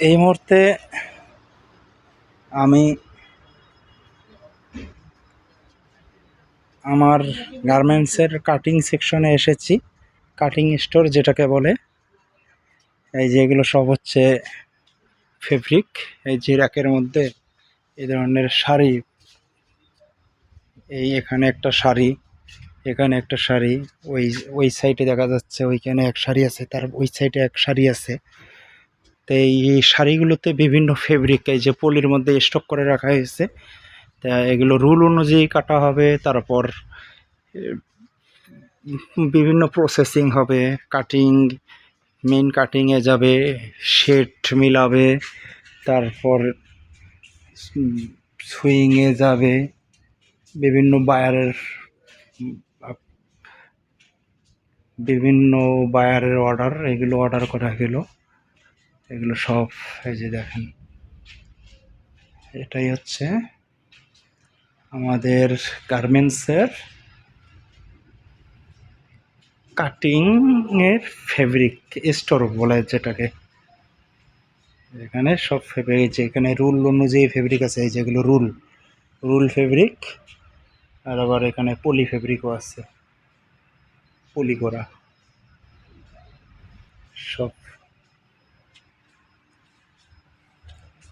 এই মুহূর্তে আমি আমার গার্মেন্টসের কাটিং সেকশনে এসেছি। কাটিং স্টোর যেটাকে বলে, এই যে এগুলো সব হচ্ছে ফেব্রিক। এই যে র্যাকের মধ্যে এই ধরনের শাড়ি, এই এখানে একটা শাড়ি, এখানে একটা শাড়ি, ওই ওই সাইডে দেখা যাচ্ছে ওইখানে এক শাড়ি আছে, তার ওই সাইডে এক শাড়ি আছে। তো এই শাড়িগুলোতে বিভিন্ন ফেব্রিক এই যে পলির মধ্যে স্টক করে রাখা হয়েছে। তা এগুলো রুল অনুযায়ী কাটা হবে, তারপর বিভিন্ন প্রসেসিং হবে। কাটিং, মেইন কাটিংয়ে যাবে, শেড মিলাবে, তারপর সুইংয়ে যাবে, বিভিন্ন বায়ারের অর্ডার, এগুলো অর্ডার করা গেলো। এগুলো সব এই যে দেখেন, এটাই হচ্ছে আমাদের গার্মেন্টসের কাটিং এর ফেব্রিক স্টোর বলে যেটাকে। এখানে সব ফেব্রিক, যে এখানে রুল অনুযায়ী ফেব্রিক আছে, এই যেগুলো রুল ফেব্রিক। আর আবার এখানে পলি ফেব্রিকও আছে, পলি করা সব।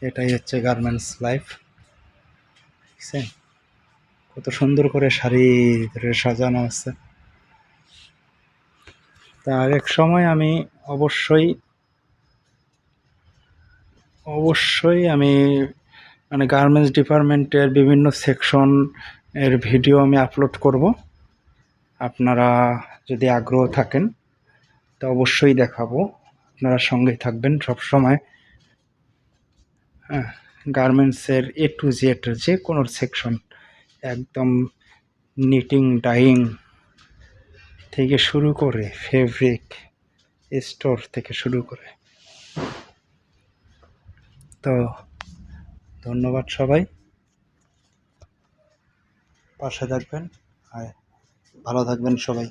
এটাই হচ্ছে গার্মেন্টস লাইফ। দেখছেন কত সুন্দর করে শাড়ি ধরে সাজানো আছে। তা এক সময় আমি অবশ্যই আমি মানে গার্মেন্টস ডিপার্টমেন্টের বিভিন্ন সেকশন এর ভিডিও আমি আপলোড করব। আপনারা যদি আগ্রহ থাকেন তা অবশ্যই দেখাবো। আপনারা সঙ্গে থাকবেন সব সময়। হ্যাঁ, গার্মেন্টসের এ টু জেড যে কোনো সেকশন, একদম নিটিং ডাইং থেকে শুরু করে ফেব্রিক স্টোর থেকে শুরু করে। তো ধন্যবাদ সবাই, পাশে থাকবেন আর ভালো থাকবেন সবাই।